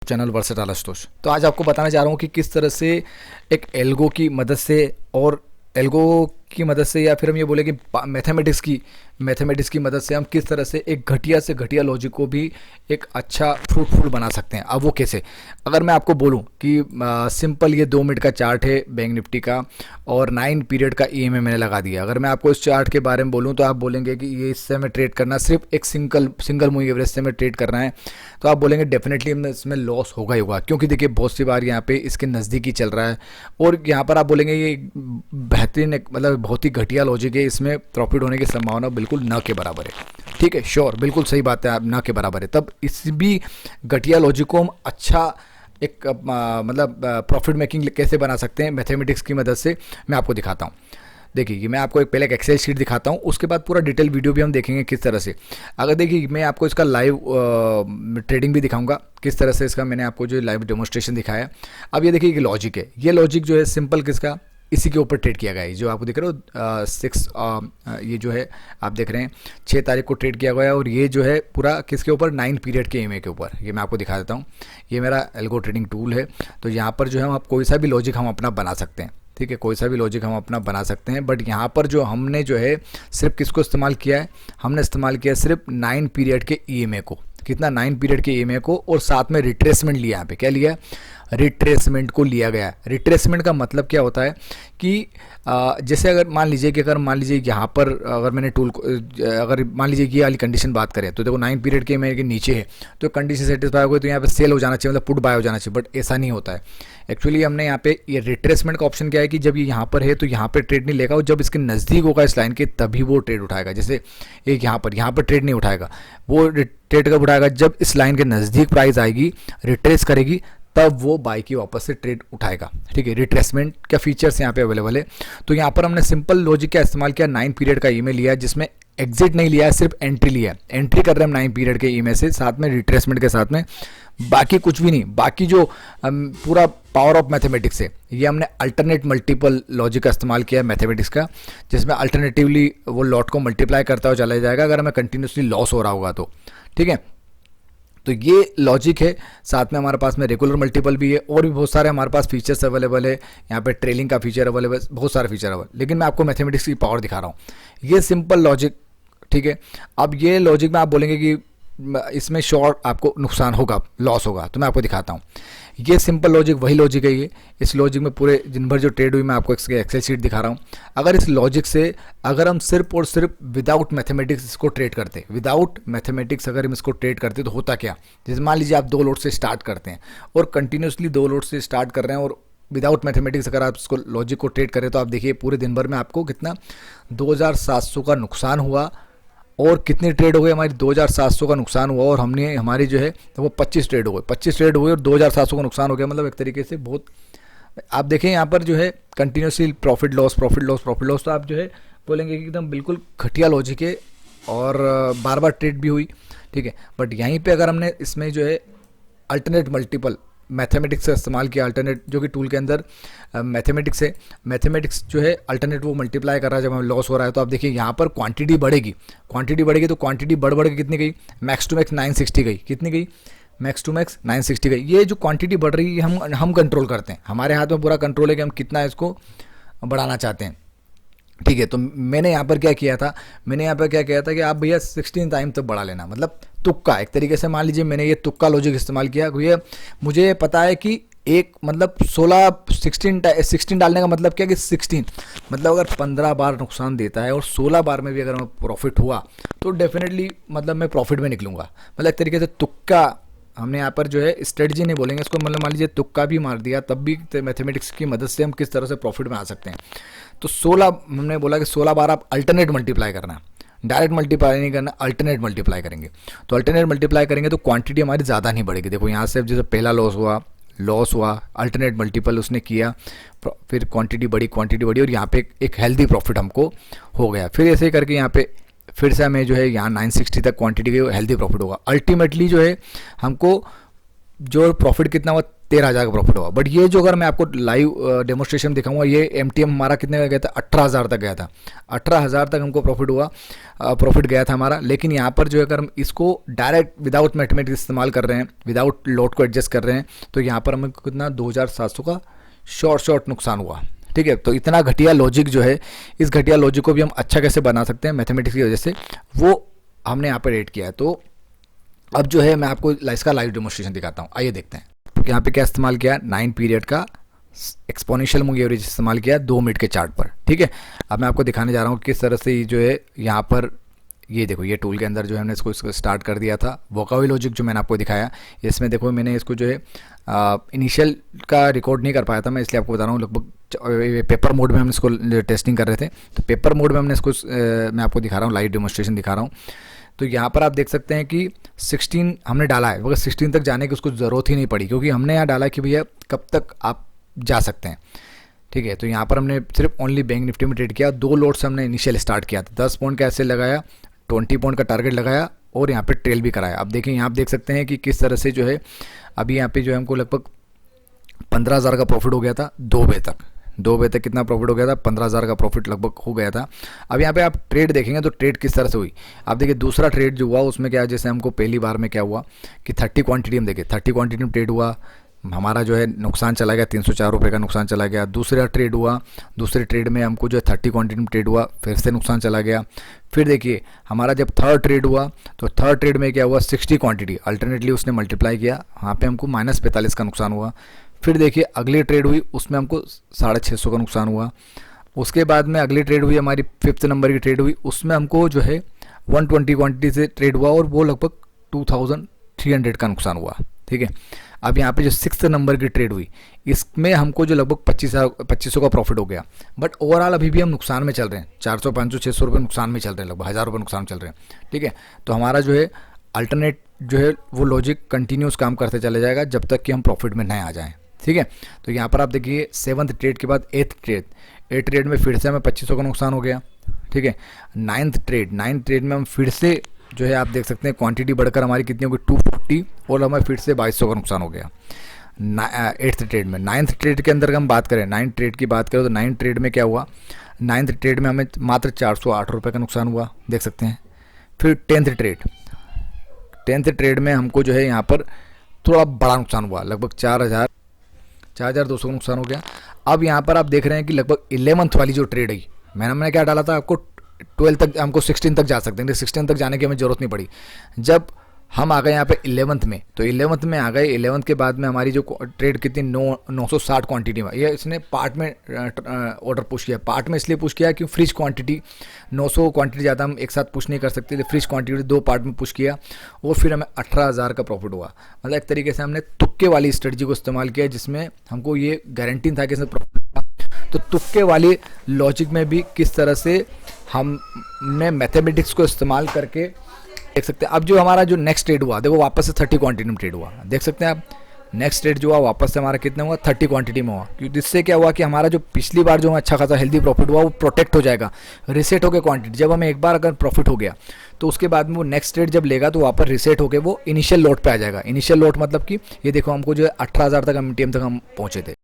Channel versatile Ashutosh. तो आज आपको बताना चाह रहा हूँ कि किस तरह से एक एल्गो की मदद से और एल्गो की मदद से या फिर हम ये बोले कि मैथमेटिक्स की मदद से हम किस तरह से एक घटिया से घटिया लॉजिक को भी एक अच्छा फ्रूटफुल बना सकते हैं। अब वो कैसे, अगर मैं आपको बोलूं कि सिंपल ये 2 मिनट का चार्ट है बैंक निफ्टी का और 9 पीरियड का ईएमए मैंने लगा दिया। अगर मैं आपको इस चार्ट के बारे में बोलूं तो आप बोलेंगे कि ये इससे हमें ट्रेड करना, सिर्फ एक सिंगल मूविंग एवरेज से हमें ट्रेड करना है, तो आप बोलेंगे डेफिनेटली इसमें लॉस होगा ही होगा, क्योंकि देखिए बहुत सी बार यहाँ पे इसके नज़दीक ही चल रहा है और यहाँ पर आप बोलेंगे ये बेहतरीन मतलब बहुत ही घटिया लॉजिक है, इसमें प्रॉफिट होने की संभावना बिल्कुल न के बराबर है। ठीक है, श्योर, बिल्कुल सही बात है, आप न के बराबर है। तब इस भी घटिया लॉजिक को हम अच्छा एक मतलब प्रॉफिट मेकिंग कैसे बना सकते हैं मैथमेटिक्स की मदद से, मैं आपको दिखाता हूँ। देखिए कि मैं आपको पहले एक एक्सेल शीट दिखाता हूँ, उसके बाद पूरा डिटेल वीडियो भी हम देखेंगे किस तरह से। अगर देखिए मैं आपको इसका लाइव ट्रेडिंग भी दिखाऊंगा, किस तरह से इसका मैंने आपको जो लाइव डेमोन्स्ट्रेशन दिखाया। अब ये देखिए कि लॉजिक है, ये लॉजिक जो है सिंपल किसका, इसी के ऊपर ट्रेड किया गया है। जो आपको दिख रहे हो ये जो है आप देख रहे हैं 6 तारीख को ट्रेड किया गया है और ये जो है पूरा किसके ऊपर, 9 पीरियड के ईएमए के ऊपर। ये मैं आपको दिखा देता हूँ, ये मेरा एल्गो ट्रेडिंग टूल है। तो यहाँ पर जो है हम कोई सा भी लॉजिक हम अपना बना सकते हैं। ठीक है, कोई सा भी लॉजिक हम अपना बना सकते हैं, बट यहाँ पर जो हमने जो है सिर्फ किसको इस्तेमाल किया है, हमने इस्तेमाल किया सिर्फ 9 पीरियड के ईएमए को। कितना, 9 पीरियड के ईएमए को, और साथ में रिट्रेसमेंट लिया। यहाँ पे क्या लिया, रिट्रेसमेंट को लिया गया। रिट्रेसमेंट का मतलब क्या होता है कि जैसे अगर मान लीजिए यहाँ पर अगर मैंने टूल को अगर मान लीजिए कि वाली कंडीशन बात करें तो देखो 9 पीरियड के मेरे के नीचे है तो कंडीशन सेटिस्फाई हो गई तो यहाँ पे सेल हो जाना चाहिए, मतलब पुट बाय हो जाना चाहिए, बट ऐसा नहीं होता है। एक्चुअली हमने यहाँ पे ये रिट्रेसमेंट का ऑप्शन क्या है कि जब ये यहाँ पर है तो यहाँ पे ट्रेड नहीं लेगा, और जब इसके नज़दीक होगा इस लाइन के तभी वो ट्रेड उठाएगा। जैसे एक यहाँ पर ट्रेड नहीं उठाएगा, वो ट्रेड कब उठाएगा, जब इस लाइन के नज़दीक प्राइस आएगी, रिट्रेस करेगी, तब वो बाई की वापस से ट्रेड उठाएगा। ठीक है, रिट्रेसमेंट का फीचर्स यहाँ पे अवेलेबल है। तो यहाँ पर हमने सिंपल लॉजिक का इस्तेमाल किया, 9 पीरियड का ईएमए लिया है, जिसमें एग्जिट नहीं लिया है, सिर्फ एंट्री लिया है। एंट्री कर रहे हैं हम 9 पीरियड के ईएमए से, साथ में रिट्रेसमेंट के साथ में, बाकी कुछ भी नहीं। बाकी जो पूरा पावर ऑफ मैथमेटिक्स है, ये हमने अल्टरनेट मल्टीपल लॉजिक का इस्तेमाल किया है मैथमेटिक्स का, जिसमें अल्टरनेटिवली वो लॉट को मल्टीप्लाई करता हुआ चला जाएगा अगर हमें कंटिन्यूसली लॉस हो रहा होगा तो। ठीक है, तो ये लॉजिक है। साथ में हमारे पास में रेगुलर मल्टीपल भी है और भी बहुत सारे हमारे पास फीचर्स अवेलेबल है। यहाँ पे ट्रेलिंग का फीचर अवेलेबल, बहुत सारे फीचर अवेलेबल, लेकिन मैं आपको मैथमेटिक्स की पावर दिखा रहा हूँ। ये सिंपल लॉजिक, ठीक है। अब ये लॉजिक में आप बोलेंगे कि इसमें शॉर्ट आपको नुकसान होगा, लॉस होगा, तो मैं आपको दिखाता हूँ। ये सिंपल लॉजिक वही लॉजिक है ये। इस लॉजिक में पूरे दिन भर जो ट्रेड हुई मैं आपको इसके एक्सेल शीट दिखा रहा हूँ। अगर इस लॉजिक से अगर हम सिर्फ और सिर्फ विदाउट मैथमेटिक्स इसको ट्रेड करते, विदाउट मैथमेटिक्स अगर हम इसको ट्रेड करते तो होता क्या, जैसे मान लीजिए आप 2 लोट से स्टार्ट करते हैं और कंटिन्यूसली 2 लोट से स्टार्ट कर रहे हैं और विदाउट मैथमेटिक्स अगर आप इसको लॉजिक को ट्रेड करें तो आप देखिए पूरे दिन भर में आपको कितना 2700 का नुकसान हुआ। और कितनी ट्रेड हो गई हमारी, 2700 का नुकसान हुआ, और हमने हमारी जो है तो वो 25 ट्रेड हो गई, 25 ट्रेड हुई और 2700 का नुकसान हो गया। मतलब एक तरीके से बहुत, आप देखें यहाँ पर जो है कंटिन्यूसली प्रॉफिट लॉस, तो आप जो है बोलेंगे कि एकदम बिल्कुल घटिया लॉजिक है और बार बार ट्रेड भी हुई। ठीक है, बट यहीं पे अगर हमने इसमें जो है अल्टरनेट मल्टीपल मैथमेटिक्स का इस्तेमाल किया, अल्टरनेट जो कि टूल के अंदर मैथमेटिक्स है, मैथमेटिक्स जो है अल्टरनेट वो मल्टीप्लाई कर रहा है जब हमें लॉस हो रहा है। तो आप देखिए यहाँ पर क्वांटिटी बढ़ेगी तो क्वांटिटी बढ़ के कितनी गई, मैक्स टू मैक्स 960 गई। कितनी गई, मैक्स टू मैक्स 960 गई। ये जो क्वांटिटी बढ़ रही है हम कंट्रोल करते हैं, हमारे हाथ में पूरा कंट्रोल है कि हम कितना इसको बढ़ाना चाहते हैं। ठीक है, तो मैंने यहाँ पर क्या किया था, कि आप भैया 16 टाइम तक बढ़ा लेना, मतलब तुक्का। एक तरीके से मान लीजिए मैंने ये तुक्का लॉजिक इस्तेमाल किया, भैया मुझे पता है कि एक मतलब 16 डालने का मतलब क्या कि 16 मतलब अगर 15 बार नुकसान देता है और 16 बार में भी अगर मैं प्रॉफिट हुआ तो डेफिनेटली मतलब मैं प्रॉफिट में निकलूंगा। मतलब एक तरीके से तुक्का हमने यहाँ पर जो है स्ट्रेटजी नहीं बोलेंगे इसको, मतलब मान लीजिए तुक्का भी मार दिया तब भी मैथमेटिक्स की मदद से हम किस तरह से प्रॉफिट में आ सकते हैं। तो 16 हमने बोला कि 16 बार आप अल्टरनेट मल्टीप्लाई करना, डायरेक्ट मल्टीप्लाई नहीं करना, अल्टरनेट मल्टीप्लाई करेंगे। तो अल्टरनेट मल्टीप्लाई करेंगे तो क्वांटिटी हमारी ज़्यादा नहीं बढ़ेगी। देखो यहाँ से जैसे पहला लॉस हुआ, अल्टरनेट मल्टीपल उसने किया, फिर क्वांटिटी बढ़ी और यहाँ पे एक हेल्दी प्रॉफिट हमको हो गया। फिर ऐसे करके यहाँ पे फिर से हमें जो है यहाँ 960 तक क्वांटिटी गई, हेल्दी प्रॉफिट होगा। अल्टीमेटली जो है हमको जो प्रॉफिट कितना हुआ 13,000 का प्रॉफिट हुआ। बट ये जो अगर मैं आपको लाइव डेमोस्ट्रेशन दिखाऊंगा, ये एमटीएम हमारा कितने का गया था, 18,000 तक गया था। 18,000 तक हमको प्रॉफिट हुआ, प्रॉफिट गया था हमारा। लेकिन यहाँ पर जो है अगर हम इसको डायरेक्ट विदाउट मैथमेटिक्स इस्तेमाल कर रहे हैं, विदाउट लोड को एडजस्ट कर रहे हैं, तो यहाँ पर हमें कितना 2,700 का शॉर्ट नुकसान हुआ। ठीक है, तो इतना घटिया लॉजिक जो है, इस घटिया लॉजिक को भी हम अच्छा कैसे बना सकते हैं मैथमेटिक्स की वजह से, वो हमने यहाँ पर रेट किया है। तो अब जो है मैं आपको इसका लाइव डेमोस्ट्रेशन दिखाता हूँ, आइए देखते हैं। यहाँ पे क्या इस्तेमाल किया, 9 पीरियड का एक्सपोनेंशियल मूविंग एवरेज इस्तेमाल किया 2 मिनट के चार्ट पर। ठीक है, अब मैं आपको दिखाने जा रहा हूँ किस तरह से ये जो है यहाँ पर, ये देखो ये टूल के अंदर जो है हमने इसको स्टार्ट कर दिया था। वोकावी लॉजिक जो मैंने आपको दिखाया, इसमें देखो मैंने इसको जो है इनिशियल का रिकॉर्ड नहीं कर पाया था मैं, इसलिए आपको बता रहा हूँ। लगभग पेपर मोड में हम इसको टेस्टिंग कर रहे थे, तो पेपर मोड में हमने इसको मैं आपको दिखा रहा हूँ, लाइव डेमोस्ट्रेशन दिखा रहा हूँ। तो यहाँ पर आप देख सकते हैं कि 16 हमने डाला है, मगर 16 तक जाने की उसको ज़रूरत ही नहीं पड़ी, क्योंकि हमने यहाँ डाला कि भैया कब तक आप जा सकते हैं। ठीक है, तो यहाँ पर हमने सिर्फ ओनली बैंक निफ्टी में ट्रेड किया। 2 लोड से हमने इनिशियल स्टार्ट किया था, 10 पॉइंट का ऐसे लगाया, 20 पॉइंट का टारगेट लगाया और यहाँ पे ट्रेल भी कराया। अब देखिए, यहाँ आप देख सकते हैं कि किस तरह से जो है अभी यहाँ पे जो है हमको लगभग 15,000 का प्रॉफिट हो गया था 2 बजे तक। 2 बजे तक कितना प्रॉफिट हो गया था, 15,000 का प्रॉफिट लगभग हो गया था। अब यहाँ पे आप ट्रेड देखेंगे तो ट्रेड किस तरह से हुई, आप देखिए दूसरा ट्रेड जो हुआ उसमें क्या, जैसे हमको पहली बार में क्या हुआ कि 30 क्वांटिटी हम देखें, 30 क्वांटिटी में ट्रेड हुआ, हमारा जो है नुकसान चला गया, 304 रुपये का नुकसान चला गया। दूसरा ट्रेड हुआ, दूसरे ट्रेड में हमको जो है 30 क्वांटिटी में ट्रेड हुआ, फिर से नुकसान चला गया। फिर देखिए हमारा जब थर्ड ट्रेड हुआ, तो थर्ड ट्रेड में क्या हुआ, 60 क्वांटिटी अल्टरनेटली उसने मल्टीप्लाई किया, वहाँ पे हमको -45 का नुकसान हुआ। फिर देखिए अगली ट्रेड हुई, उसमें हमको 650 का नुकसान हुआ। उसके बाद में अगली ट्रेड हुई, हमारी 5th नंबर की ट्रेड हुई, उसमें हमको जो है 120 क्वांटिटी से ट्रेड हुआ और वो लगभग 2,300 का नुकसान हुआ। ठीक है, अब यहाँ पे जो 6th नंबर की ट्रेड हुई, इसमें हमको जो लगभग 2500 का प्रॉफिट हो गया। बट ओवरऑल अभी भी हम नुकसान में चल रहे हैं, 400, 500, 600 रुपये नुकसान में चल रहे हैं, लगभग 1,000 रुपये नुकसान में चल रहे हैं। ठीक है, तो हमारा जो है अल्टरनेट जो है वो लॉजिक कंटिन्यूस काम करते चले जाएगा जब तक कि हम प्रॉफिट में नहीं आ जाएँ। ठीक है, तो यहाँ पर आप देखिए 7th ट्रेड के बाद 8th ट्रेड में फिर से हमें 2500 का नुकसान हो गया। ठीक है, 9th ट्रेड में हम फिर से जो है आप देख सकते हैं क्वांटिटी बढ़कर हमारी कितनी होगी 240 और हमें फिर से 2200 का नुकसान हो गया 8th ट्रेड में। 9th ट्रेड के अंदर हम बात करें, 9th ट्रेड की बात करें तो 9th ट्रेड में क्या हुआ, 9th ट्रेड में हमें मात्र 408 रुपये का नुकसान हुआ, देख सकते हैं। फिर 10th ट्रेड में हमको जो है यहाँ पर थोड़ा बड़ा नुकसान हुआ, लगभग 4,200 का नुकसान हो गया। अब यहाँ पर आप देख रहे हैं कि लगभग 11th वाली जो ट्रेड है, मैंने क्या डाला था आपको 12 तक, हमको 16 तक जा सकते हैं, 16 तक जाने की हमें ज़रूरत नहीं पड़ी। जब हम आ गए यहाँ पे 11th में, तो 11th में आ गए, 11th के बाद में हमारी जो ट्रेड कितनी 960 क्वांटिटी में, ये इसने पार्ट में ऑर्डर पुश किया। पार्ट में इसलिए पुश किया कि फ्रिज क्वांटिटी 900 क्वांटिटी ज़्यादा हम एक साथ पुश नहीं कर सकते थे, फ्रिज क्वांटिटी 2 पार्ट में पुश किया और फिर हमें 18,000 का प्रॉफिट हुआ। मतलब एक तरीके से हमने तुक्के वाली स्ट्रेटजी को इस्तेमाल किया, जिसमें हमको ये गारंटी था कि इसमें प्रॉफिट होगा। तो तुक्के वाली लॉजिक में भी किस तरह से हमने मैथमेटिक्स को इस्तेमाल करके देख सकते हैं। अब जो हमारा जो नेक्स्ट ट्रेड हुआ, देखो वापस से 30 क्वांटिटी में ट्रेड हुआ, देख सकते हैं आप। नेक्स्ट ट्रेड जो हुआ वापस से हमारा कितना हुआ, 30 क्वांटिटी में हुआ, क्योंकि जिससे क्या हुआ कि हमारा जो पिछली बार जो अच्छा खासा हेल्दी प्रॉफिट हुआ वो प्रोटेक्ट हो जाएगा, रिसेट होकर क्वांटिटी। जब हमें एक बार अगर प्रॉफिट हो गया तो उसके बाद में वो नेक्स्ट ट्रेड जब लेगा तो वापस रिसेट होकर वो इनिशियल लोट पे आ जाएगा। इनिशियल लोट मतलब कि ये देखो हमको जो है 18,000 तक एमटीएम तक हम पहुंचे थे।